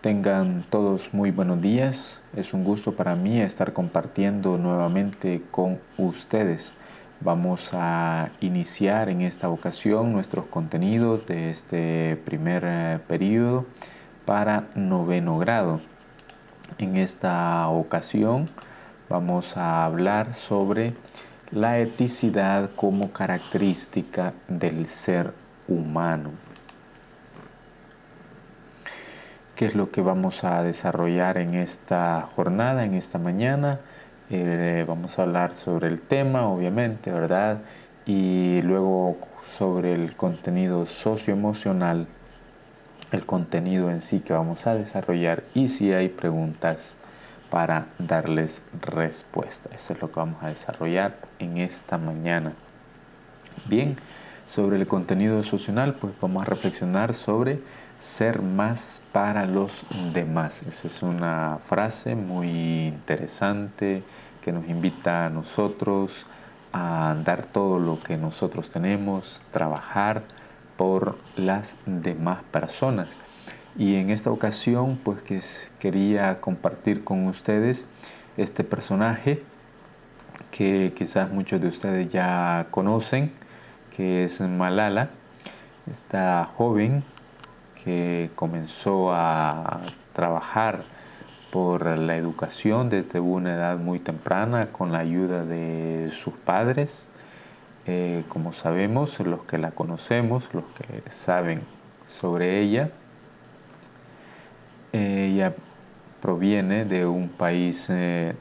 Tengan todos muy buenos días. Es un gusto para mí estar compartiendo nuevamente con ustedes. Vamos a iniciar en esta ocasión nuestros contenidos de este primer periodo para noveno grado. En esta ocasión vamos a hablar sobre la eticidad como característica del ser humano. ¿Qué es lo que vamos a desarrollar en esta jornada, en esta mañana? Vamos a hablar sobre el tema, obviamente, ¿verdad? Y luego sobre el contenido socioemocional, el contenido en sí que vamos a desarrollar y si hay preguntas para darles respuesta. Eso es lo que vamos a desarrollar en esta mañana. Bien, sobre el contenido social, pues vamos a reflexionar sobre ser más para los demás. Esa es una frase muy interesante que nos invita a nosotros a dar todo lo que nosotros tenemos, trabajar por las demás personas. Y en esta ocasión, pues quería compartir con ustedes este personaje que quizás muchos de ustedes ya conocen, que es Malala, esta joven que comenzó a trabajar por la educación desde una edad muy temprana con la ayuda de sus padres. Como sabemos, los que la conocemos, los que saben sobre ella, ella proviene de un país de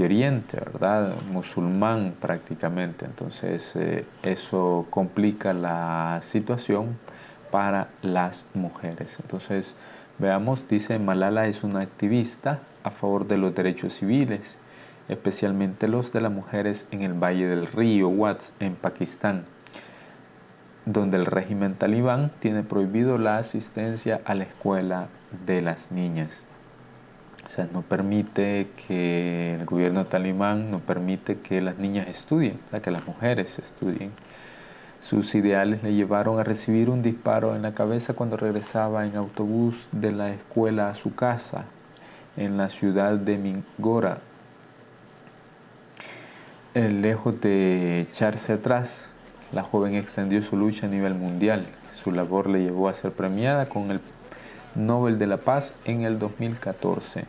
Oriente, ¿verdad? Musulmán prácticamente. Entonces eso complica la situación para las mujeres. Entonces veamos, dice: Malala es una activista a favor de los derechos civiles, especialmente los de las mujeres en el Valle del Río Watts en Pakistán, donde el régimen talibán tiene prohibido la asistencia a la escuela de las niñas. O sea, no permite que el gobierno talibán no permite que las niñas estudien, o sea, que las mujeres estudien. Sus ideales le llevaron a recibir un disparo en la cabeza cuando regresaba en autobús de la escuela a su casa en la ciudad de Mingora. Lejos de echarse atrás, la joven extendió su lucha a nivel mundial. Su labor le llevó a ser premiada con el Nobel de la Paz en el 2014.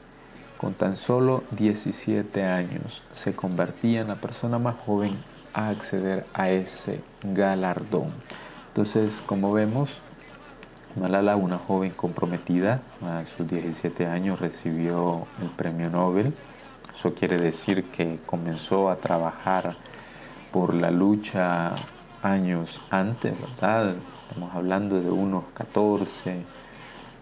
Con tan solo 17 años, se convertía en la persona más joven a acceder a ese galardón. Entonces, como vemos, Malala, una joven comprometida, a sus 17 años recibió el premio Nobel. Eso quiere decir que comenzó a trabajar por la lucha años antes, ¿verdad? Estamos hablando de unos 14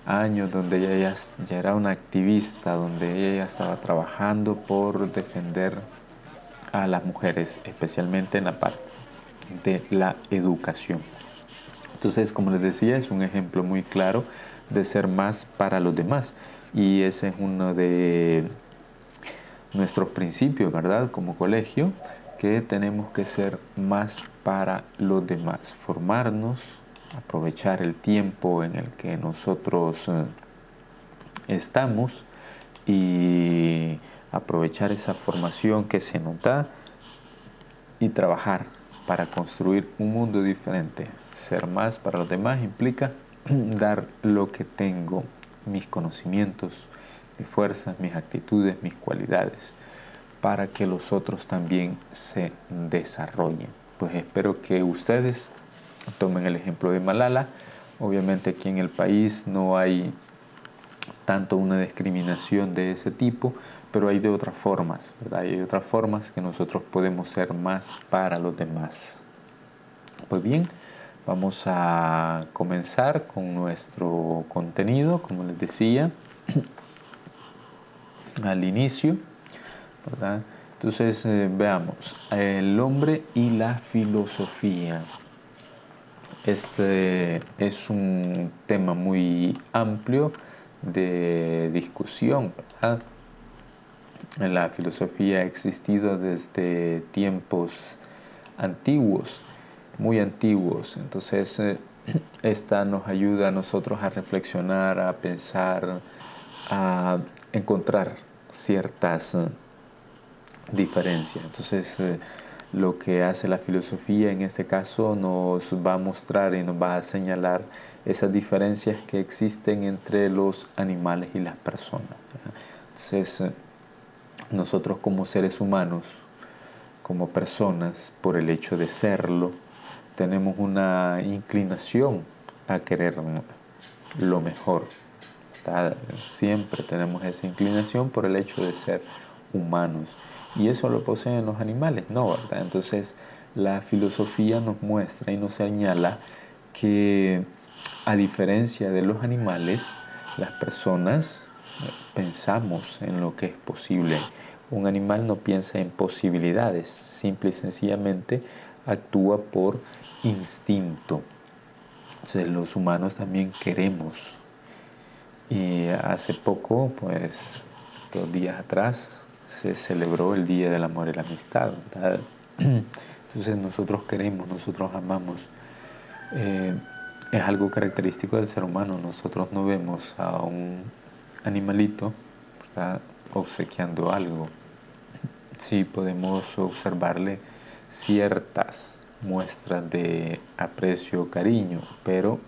años donde ella ya era una activista, donde ella estaba trabajando por defender a las mujeres, especialmente en la parte de la educación. Entonces, como les decía, es un ejemplo muy claro de ser más para los demás. Y ese es uno de nuestros principios, ¿verdad? Como colegio, que tenemos que ser más para los demás, formarnos, aprovechar el tiempo en el que nosotros estamos y aprovechar esa formación que se nos da y trabajar para construir un mundo diferente. Ser más para los demás implica dar lo que tengo, mis conocimientos, mis fuerzas, mis actitudes, mis cualidades, para que los otros también se desarrollen. Pues espero que ustedes tomen el ejemplo de Malala. Obviamente aquí en el país no hay tanto una discriminación de ese tipo, pero hay de otras formas, ¿verdad? Hay otras formas que nosotros podemos ser más para los demás. Pues bien, vamos a comenzar con nuestro contenido, como les decía al inicio, ¿verdad? Entonces veamos, el hombre y la filosofía. Este es un tema muy amplio de discusión, ¿verdad? La filosofía ha existido desde tiempos antiguos, muy antiguos. Entonces esta nos ayuda a nosotros a reflexionar, a pensar, a encontrar ciertas diferencias. Entonces, lo que hace la filosofía en este caso nos va a mostrar y nos va a señalar esas diferencias que existen entre los animales y las personas. Entonces, nosotros como seres humanos, como personas, por el hecho de serlo, tenemos una inclinación a querer lo mejor, ¿verdad? Siempre tenemos esa inclinación por el hecho de ser humanos. Y eso lo poseen los animales, ¿no? ¿Verdad? Entonces, la filosofía nos muestra y nos señala que, a diferencia de los animales, las personas pensamos en lo que es posible. Un animal no piensa en posibilidades, simple y sencillamente actúa por instinto. Entonces, los humanos también queremos. Y hace poco, pues 2 días atrás, se celebró el Día del Amor y la Amistad, ¿verdad? Entonces nosotros queremos, nosotros amamos. Es algo característico del ser humano. Nosotros no vemos a un animalito, ¿verdad?, obsequiando algo. Sí podemos observarle ciertas muestras de aprecio, cariño, pero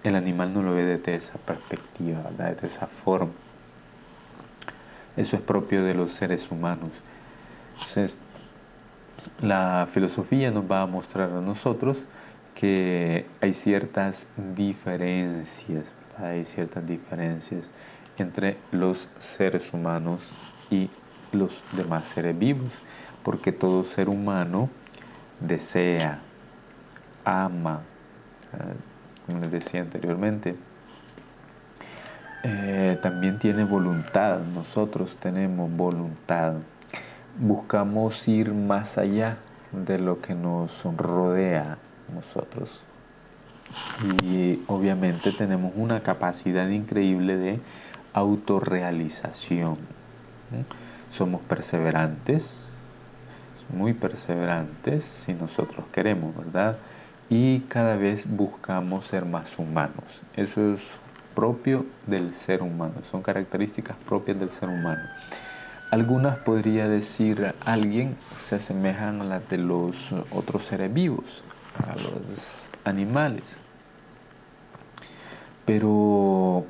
el animal no lo ve desde esa perspectiva, ¿verdad?, desde esa forma. Eso es propio de los seres humanos. Entonces, la filosofía nos va a mostrar a nosotros que hay ciertas diferencias, ¿verdad? Hay ciertas diferencias entre los seres humanos y los demás seres vivos, porque todo ser humano desea, ama, como les decía anteriormente, también tiene voluntad. Nosotros tenemos voluntad, buscamos ir más allá de lo que nos rodea a nosotros, y obviamente tenemos una capacidad increíble de autorrealización. Somos perseverantes, muy perseverantes si nosotros queremos, ¿verdad? Y cada vez buscamos ser más humanos. Eso es propio del ser humano, son características propias del ser humano. Algunas, podría decir alguien, se asemejan a las de los otros seres vivos, a los animales, pero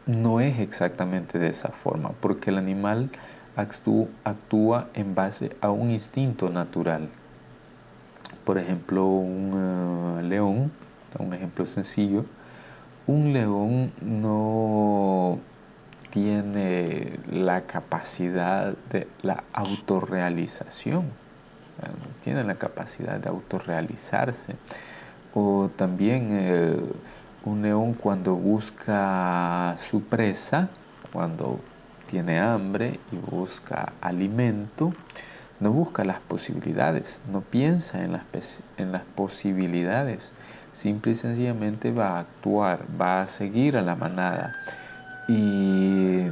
no es exactamente de esa forma, porque el animal actúa en base a un instinto natural. Por ejemplo, un león, un ejemplo sencillo, un león no tiene la capacidad de la autorrealización, no tiene la capacidad de autorrealizarse. O también un león, cuando busca su presa, cuando tiene hambre y busca alimento, no busca las posibilidades, no piensa en las posibilidades, simple y sencillamente va a actuar, va a seguir a la manada. Y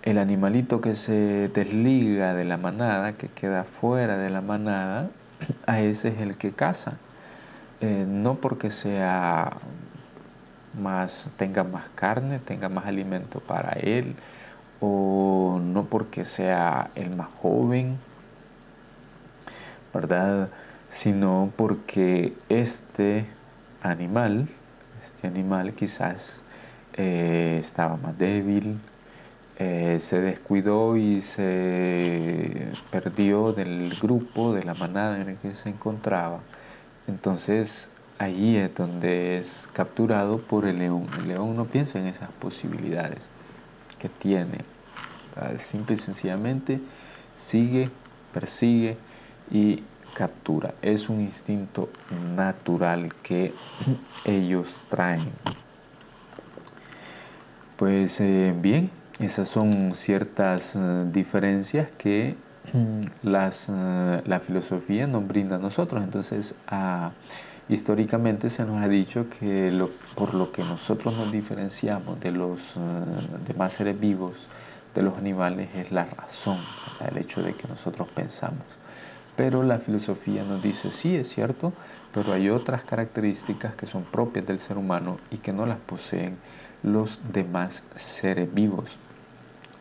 el animalito que se desliga de la manada, que queda fuera de la manada, a ese es el que caza. No porque tenga más carne, tenga más alimento para él, o no porque sea el más joven, ¿verdad?, sino porque animal, este animal quizás estaba más débil, se descuidó y se perdió del grupo, de la manada en el que se encontraba. Entonces allí es donde es capturado por el león. El león no piensa en esas posibilidades que tiene, ¿verdad? Simple y sencillamente sigue, persigue y captura. Es un instinto natural que ellos traen. Pues bien, esas son ciertas diferencias que la filosofía nos brinda a nosotros. Entonces, históricamente se nos ha dicho que por lo que nosotros nos diferenciamos de los demás seres vivos, de los animales, es la razón, el hecho de que nosotros pensamos. Pero la filosofía nos dice, sí, es cierto, pero hay otras características que son propias del ser humano y que no las poseen los demás seres vivos.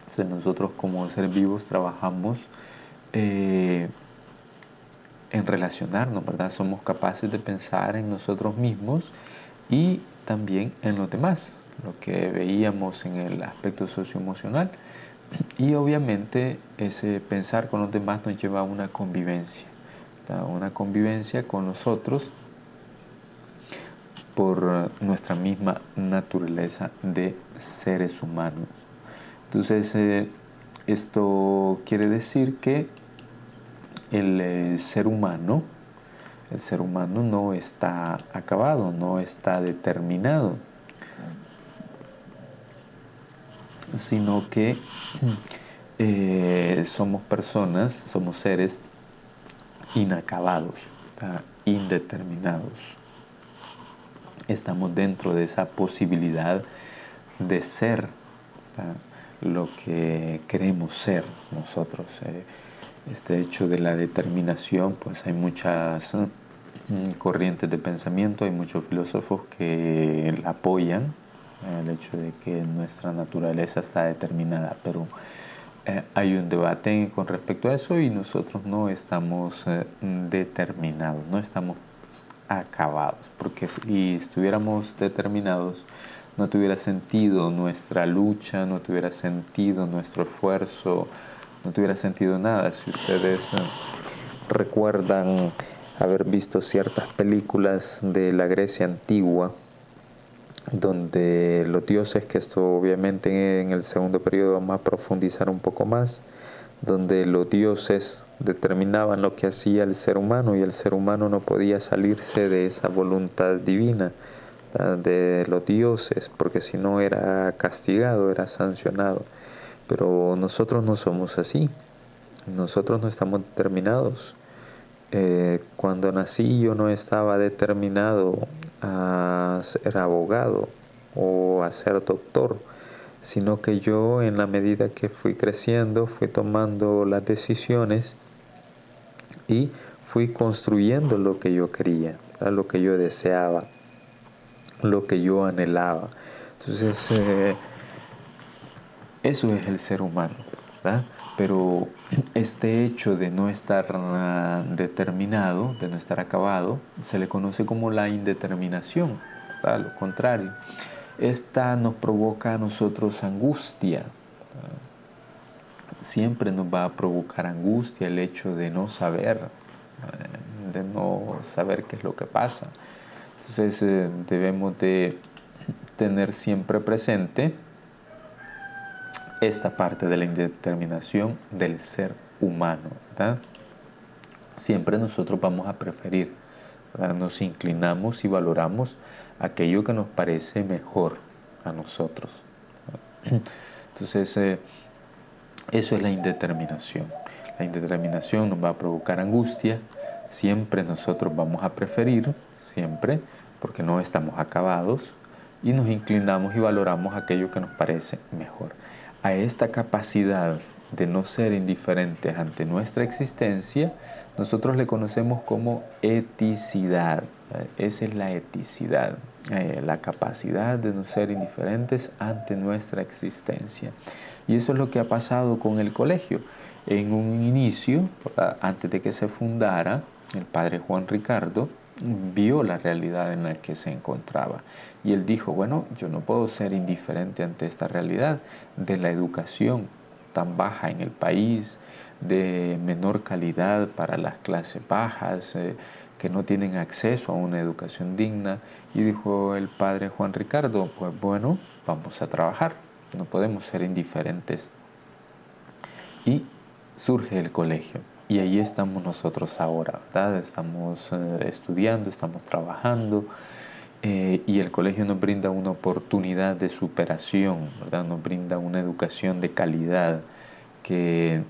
Entonces nosotros como seres vivos trabajamos en relacionarnos, ¿verdad? Somos capaces de pensar en nosotros mismos y también en los demás, lo que veíamos en el aspecto socioemocional. Y obviamente ese pensar con los demás nos lleva a una convivencia, ¿verdad? Una convivencia con los otros por nuestra misma naturaleza de seres humanos. Entonces, esto quiere decir que el ser humano no está acabado, no está determinado, sino que somos personas, somos seres inacabados, indeterminados. Estamos dentro de esa posibilidad de ser lo que queremos ser nosotros. Este hecho de la determinación, pues hay muchas corrientes de pensamiento, hay muchos filósofos que la apoyan, el hecho de que nuestra naturaleza está determinada, pero hay un debate con respecto a eso y nosotros no estamos determinados, no estamos acabados, porque si estuviéramos determinados, no tuviera sentido nuestra lucha, no tuviera sentido nuestro esfuerzo, no tuviera sentido nada. Si ustedes recuerdan haber visto ciertas películas de la Grecia antigua, donde los dioses, que esto obviamente en el segundo periodo vamos a profundizar un poco más, donde los dioses determinaban lo que hacía el ser humano y el ser humano no podía salirse de esa voluntad divina de los dioses, porque si no era castigado, era sancionado. Pero nosotros no somos así, nosotros no estamos determinados. Cuando nací yo no estaba determinado a ser abogado o a ser doctor, sino que yo, en la medida que fui creciendo, fui tomando las decisiones y fui construyendo lo que yo quería, lo que yo deseaba, lo que yo anhelaba. Entonces, eso es el ser humano, ¿verdad? Pero este hecho de no estar determinado, de no estar acabado, se le conoce como la indeterminación, ¿verdad? Lo contrario. Esta nos provoca a nosotros angustia. Siempre nos va a provocar angustia el hecho de no saber, qué es lo que pasa. Entonces debemos de tener siempre presente esta parte de la indeterminación del ser humano, ¿verdad? Siempre nosotros vamos a preferir, ¿verdad? Nos inclinamos y valoramos aquello que nos parece mejor a nosotros. Entonces, eso es la indeterminación. La indeterminación nos va a provocar angustia. Siempre nosotros vamos a preferir, siempre, porque no estamos acabados, y nos inclinamos y valoramos aquello que nos parece mejor. A esta capacidad de no ser indiferentes ante nuestra existencia, nosotros le conocemos como eticidad. Esa es la eticidad, la capacidad de no ser indiferentes ante nuestra existencia. Y eso es lo que ha pasado con el colegio. En un inicio, antes de que se fundara, el padre Juan Ricardo vio la realidad en la que se encontraba. Y él dijo, bueno, yo no puedo ser indiferente ante esta realidad de la educación tan baja en el país, de menor calidad para las clases bajas, que no tienen acceso a una educación digna. Y dijo el padre Juan Ricardo, pues bueno, vamos a trabajar, no podemos ser indiferentes. Y surge el colegio. Y ahí estamos nosotros ahora, ¿verdad? Estamos estudiando, estamos trabajando, y el colegio nos brinda una oportunidad de superación, ¿verdad? Nos brinda una educación de calidad, que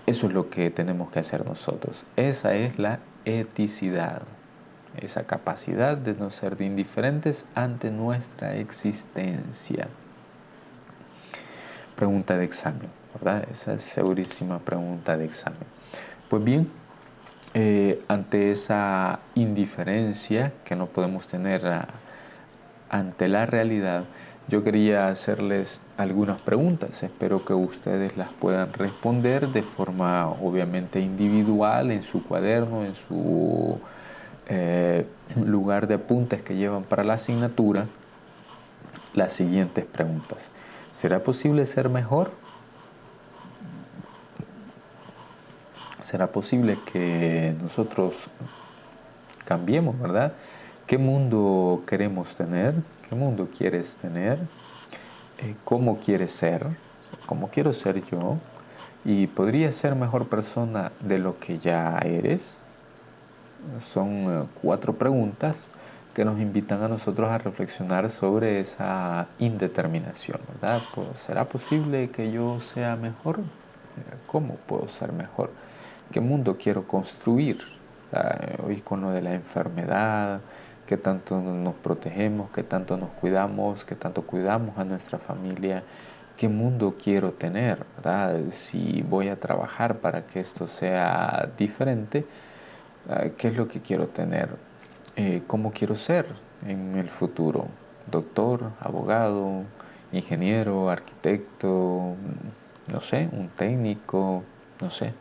eso es lo que tenemos que hacer nosotros. Esa es la eticidad, esa capacidad de no ser indiferentes ante nuestra existencia. Pregunta de examen, ¿verdad? Esa es segurísima pregunta de examen. Pues bien, ante esa indiferencia que no podemos tener ante la realidad, yo quería hacerles algunas preguntas. Espero que ustedes las puedan responder de forma obviamente individual, en su cuaderno, en su lugar de apuntes que llevan para la asignatura. Las siguientes preguntas. ¿Será posible ser mejor? ¿Será posible que nosotros cambiemos, verdad? ¿Qué mundo queremos tener? ¿Qué mundo quieres tener? ¿Cómo quieres ser? ¿Cómo quiero ser yo? ¿Y podría ser mejor persona de lo que ya eres? Son 4 preguntas que nos invitan a nosotros a reflexionar sobre esa indeterminación, ¿verdad? Pues, ¿será posible que yo sea mejor? ¿Cómo puedo ser mejor? ¿Qué mundo quiero construir? Hoy con lo de la enfermedad, qué tanto nos protegemos, qué tanto nos cuidamos, qué tanto cuidamos a nuestra familia, qué mundo quiero tener, ¿verdad? Si voy a trabajar para que esto sea diferente, ¿qué es lo que quiero tener? ¿Cómo quiero ser en el futuro? ¿Doctor, abogado, ingeniero, arquitecto, no sé, un técnico, no sé?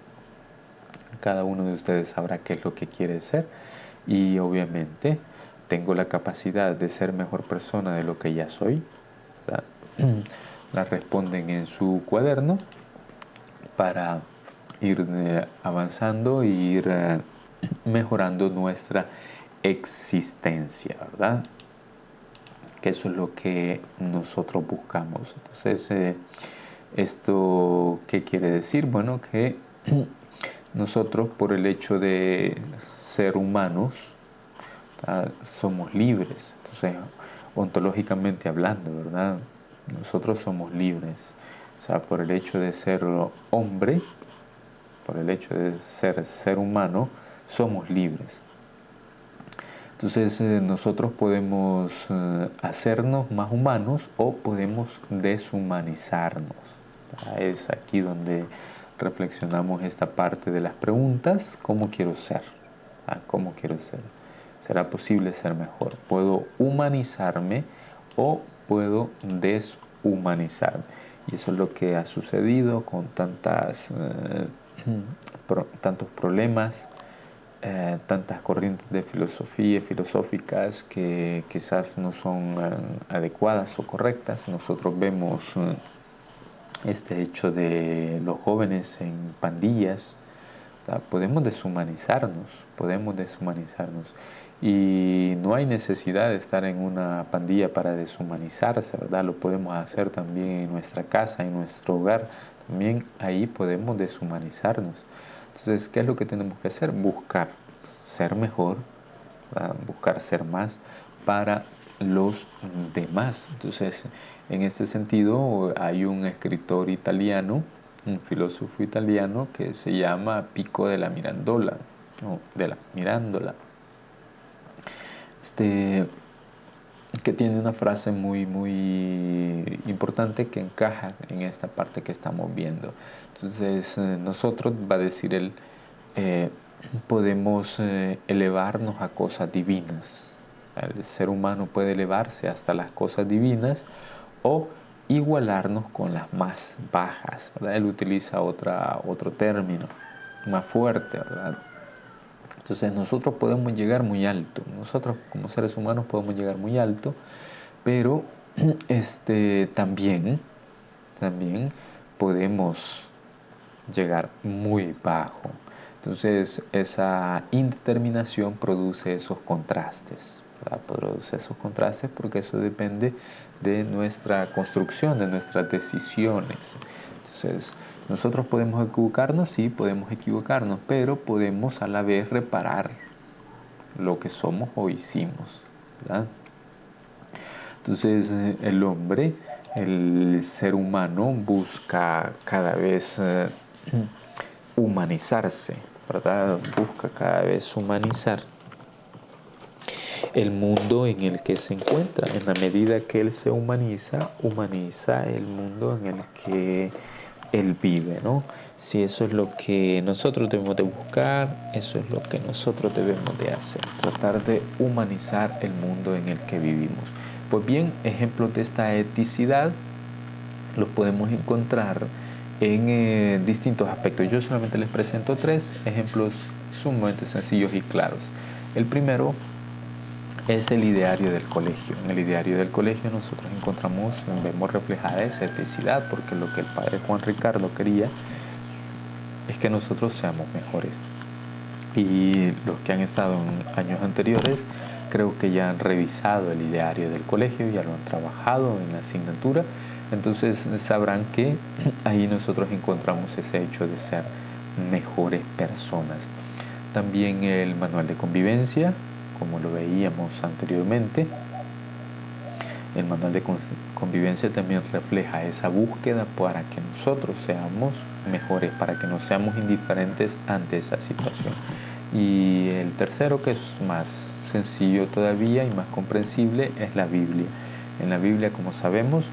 Cada uno de ustedes sabrá qué es lo que quiere ser y obviamente tengo la capacidad de ser mejor persona de lo que ya soy. La responden en su cuaderno para ir avanzando e ir mejorando nuestra existencia, ¿verdad? Que eso es lo que nosotros buscamos. Entonces, ¿esto qué quiere decir? Bueno, que nosotros por el hecho de ser humanos, somos libres. Entonces, ontológicamente hablando, ¿verdad? Nosotros somos libres. O sea, por el hecho de ser hombre, por el hecho de ser humano, somos libres. Entonces nosotros podemos hacernos más humanos o podemos deshumanizarnos. Es aquí donde reflexionamos esta parte de las preguntas. ¿Cómo quiero ser? ¿Cómo quiero ser? ¿Será posible ser mejor? ¿Puedo humanizarme o puedo deshumanizarme? Y eso es lo que ha sucedido con tantos problemas, tantas corrientes de filosofía filosóficas que quizás no son adecuadas o correctas. Nosotros vemos este hecho de los jóvenes en pandillas. Podemos deshumanizarnos y no hay necesidad de estar en una pandilla para deshumanizarse, ¿verdad? Lo podemos hacer también en nuestra casa, en nuestro hogar, también ahí podemos deshumanizarnos. Entonces, ¿qué es lo que tenemos que hacer? Buscar ser mejor, ¿verdad? Buscar ser más para los demás. Entonces, en este sentido, hay un escritor italiano, un filósofo italiano que se llama Pico de la Mirandola, o de la Mirandola, que tiene una frase muy, muy importante que encaja en esta parte que estamos viendo. Entonces, nosotros, va a decir él, eh, podemos elevarnos a cosas divinas. El ser humano puede elevarse hasta las cosas divinas o igualarnos con las más bajas, ¿verdad? Él utiliza otro término más fuerte, ¿verdad? Entonces nosotros podemos llegar muy alto, nosotros como seres humanos podemos llegar muy alto, pero también podemos llegar muy bajo. Entonces esa indeterminación produce esos contrastes, ¿verdad? Produce esos contrastes porque eso depende de nuestra construcción, de nuestras decisiones. Entonces nosotros podemos equivocarnos, sí, podemos equivocarnos, pero podemos a la vez reparar lo que somos o hicimos, ¿verdad? Entonces el hombre, el ser humano busca cada vez humanizarse, ¿verdad? Busca cada vez humanizar el mundo en el que se encuentra. En la medida que él se humaniza, humaniza el mundo en el que él vive, ¿no? Si eso es lo que nosotros debemos de buscar, eso es lo que nosotros debemos de hacer, tratar de humanizar el mundo en el que vivimos. Pues bien, ejemplos de esta eticidad los podemos encontrar en distintos aspectos. Yo solamente les presento 3 ejemplos sumamente sencillos y claros. El primero es el ideario del colegio. En el ideario del colegio nosotros vemos reflejada esa eticidad, porque lo que el padre Juan Ricardo quería es que nosotros seamos mejores. Y los que han estado en años anteriores creo que ya han revisado el ideario del colegio, ya lo han trabajado en la asignatura, entonces sabrán que ahí nosotros encontramos ese hecho de ser mejores personas. También el manual de convivencia, como lo veíamos anteriormente, el manual de convivencia también refleja esa búsqueda para que nosotros seamos mejores, para que no seamos indiferentes ante esa situación. Y el tercero, que es más sencillo todavía y más comprensible, es la Biblia. En la Biblia, como sabemos,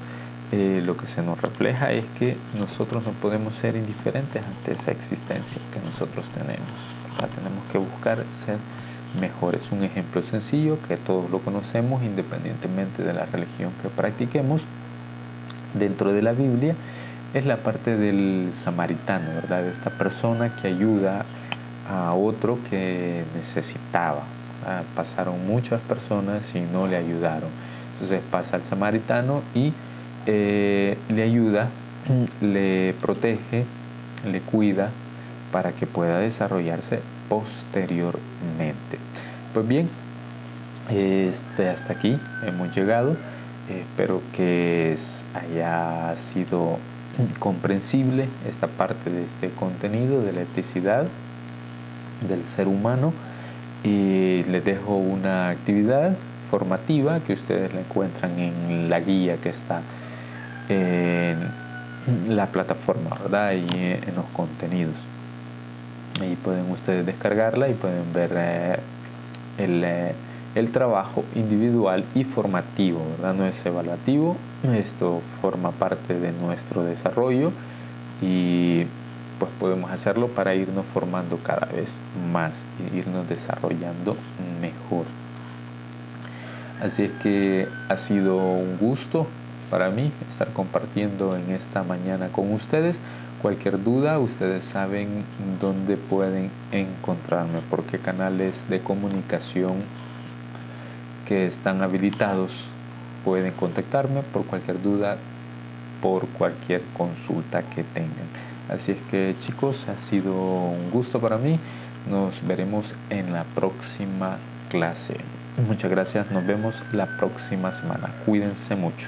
lo que se nos refleja es que nosotros no podemos ser indiferentes ante esa existencia que nosotros tenemos, ¿verdad? Tenemos que buscar ser mejor. Es un ejemplo sencillo que todos lo conocemos independientemente de la religión que practiquemos. Dentro de la Biblia es la parte del samaritano, ¿verdad? De esta persona que ayuda a otro que necesitaba. Pasaron muchas personas y no le ayudaron. Entonces pasa el samaritano y le ayuda, le protege, le cuida para que pueda desarrollarse posteriormente. Pues bien, hasta aquí hemos llegado. Espero que haya sido comprensible esta parte de este contenido de la eticidad del ser humano, y les dejo una actividad formativa que ustedes la encuentran en la guía que está en la plataforma, ¿verdad? Y en los contenidos. Ahí pueden ustedes descargarla y pueden ver el trabajo individual y formativo, ¿verdad? No es evaluativo. Esto forma parte de nuestro desarrollo y pues podemos hacerlo para irnos formando cada vez más e irnos desarrollando mejor. Así es que ha sido un gusto para mí estar compartiendo en esta mañana con ustedes. Cualquier duda, ustedes saben dónde pueden encontrarme, por qué canales de comunicación que están habilitados pueden contactarme por cualquier duda, por cualquier consulta que tengan. Así es que, chicos, ha sido un gusto para mí. Nos veremos en la próxima clase. Muchas gracias, nos vemos la próxima semana. Cuídense mucho.